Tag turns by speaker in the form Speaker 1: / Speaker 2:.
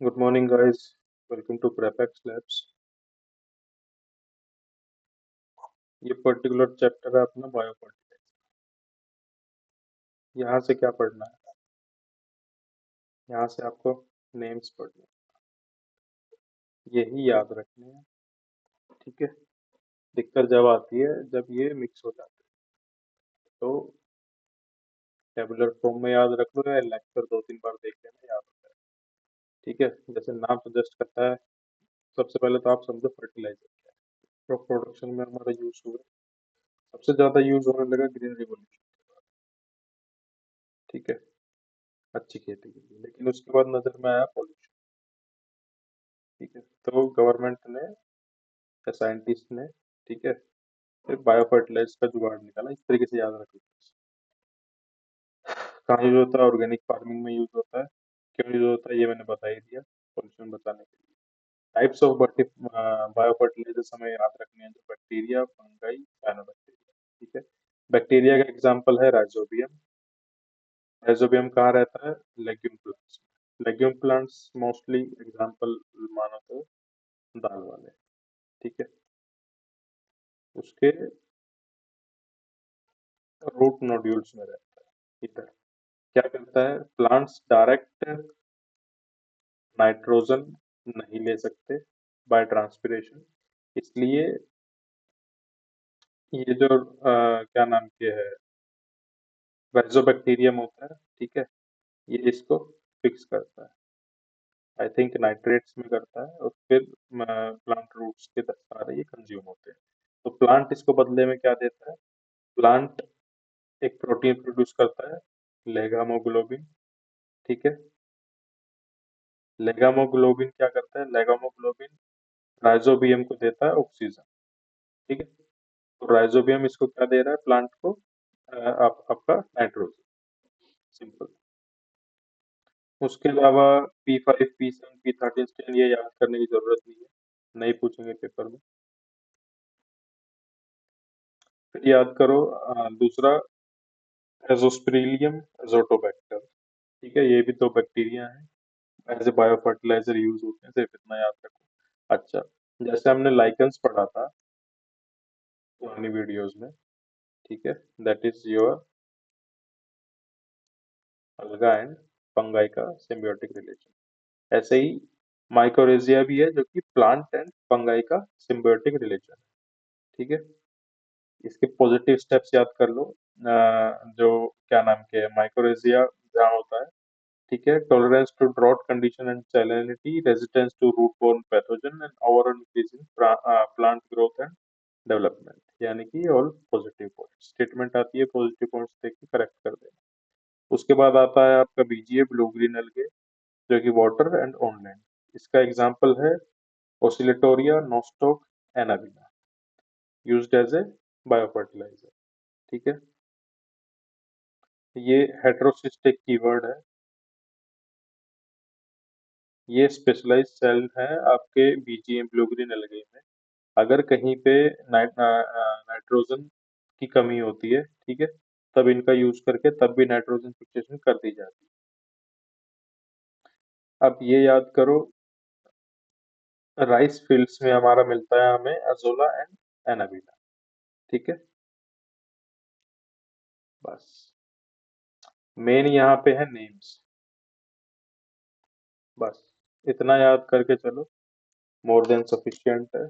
Speaker 1: Good morning, guys. Welcome to Prepex Labs. ये particular chapter है अपना बायोफर्टिलाइजर। यहाँ से क्या पढ़ना है? यहाँ से आपको नेम्स पढ़ने हैं, यही याद रखने हैं। ठीक है। दिक्कत जब आती है जब ये मिक्स हो जाते हैं, तो टेबुलर फॉर्म में याद रख लो या लेक्चर 2-3 बार देख लेना, याद होता है। ठीक है। जैसे नाम सजेस्ट करता है, सबसे पहले तो आप समझो फर्टिलाइजर क्या है। क्रॉप प्रोडक्शन में हमारा यूज हुआ, सबसे ज्यादा यूज होने लगा ग्रीन रिवोल्यूशन के बाद। ठीक है। अच्छी खेती के लिए, लेकिन उसके बाद नजर में आया पॉल्यूशन। ठीक है। तो गवर्नमेंट ने या साइंटिस्ट ने, ठीक है, फिर बायो फर्टिलाइजर का जुगाड़ निकाला। इस तरीके से याद रखो। कहाँ यूज होता है? ऑर्गेनिक फार्मिंग में यूज होता है। क्यों यूज होता है ये मैंने बता ही दिया, पॉल्यूशन बचाने के लिए। टाइप्स ऑफ बायो फर्टिलाइजर्स हमें याद रखने हैं, जो बैक्टीरिया, फंगाई, साइनोबैक्टीरिया। ठीक है। बैक्टीरिया का एग्जांपल है राइजोबियम। राइजोबियम कहाँ रहता है? Legume plants. Legume plants mostly example मानो तो दाल वाले। ठीक है। उसके रूट नोड्यूल्स में रहता है। इधर क्या करता है? प्लांट्स डायरेक्ट नाइट्रोजन नहीं ले सकते बाय ट्रांसपिरेशन, इसलिए ये जो क्या नाम के है, राइजोबैक्टीरियम होता है, ठीक है, ये इसको फिक्स करता है। आई थिंक नाइट्रेट्स में करता है, और फिर प्लांट रूट्स के सारे ये कंज्यूम होते हैं। तो प्लांट इसको बदले में क्या देता है? प्लांट एक प्रोटीन प्रोड्यूस करता है, लेगामोग्लोबिन। ठीक है। लेगामोग्लोबिन क्या करता है? लेगामोग्लोबिन राइजोबियम को देता है ऑक्सीजन। ठीक है। तो राइजोबियम इसको क्या दे रहा है प्लांट को? आपका नाइट्रोजन। सिंपल। उसके अलावा P5, P7, P13 स्ट्रेन ये याद करने की जरूरत नहीं है, नहीं पूछेंगे पेपर में। फिर याद करो दूसरा, एजोस्पिरिलियम एजोटोबैक्टर। ठीक है। ये भी दो बैक्टीरिया हैं, as a bio fertiliser use होते हैं, सिर्फ इतना याद रखो। अच्छा, जैसे हमने लाइकेंस पढ़ा था पुरानी वीडियोस में, ठीक है, दैट इज योर अलगा एंड फंगाई का सिम्बियोटिक रिलेशन। ऐसे ही माइकोरेजिया भी है, जो कि प्लांट एंड फंगाई का सिम्बियोटिक रिलेशन है। ठीक है। इसके पॉजिटिव स्टेप्स याद कर लो। जो क्या नाम के माइकोरेजिया जहाँ होता है, ठीक है, tolerance to drought condition and salinity, resistance to root borne pathogen, and overall increase in plant growth and development. यानी कि ऑल पॉजिटिव पॉइंट्स। स्टेटमेंट आती है, पॉजिटिव पॉइंट्स देख के करेक्ट कर देना। उसके बाद आता है आपका बीजीए, ब्लू ग्रीन एल्गे, जो कि वाटर एंड ऑनलैंड। इसका एग्जांपल है Oscillatoria, Nostoc, Anabaena, used as a biofertiliser. ठीक है। ये हेटेरोसिस्टिक कीवर्ड है, ये स्पेशलाइज्ड सेल है आपके बीजीएम ब्लू ग्रीन एल्गे में। अगर कहीं पे नाइट्रोजन की कमी होती है, ठीक है, तब इनका यूज करके तब भी नाइट्रोजन फिक्सेशन कर दी जाती है। अब ये याद करो, राइस फील्ड्स में हमारा मिलता है हमें अजोला एंड एनाबीना। ठीक है। बस मेन यहाँ पे है नेम्स। बस इतना याद करके चलो, मोर देन सफिशिएंट है।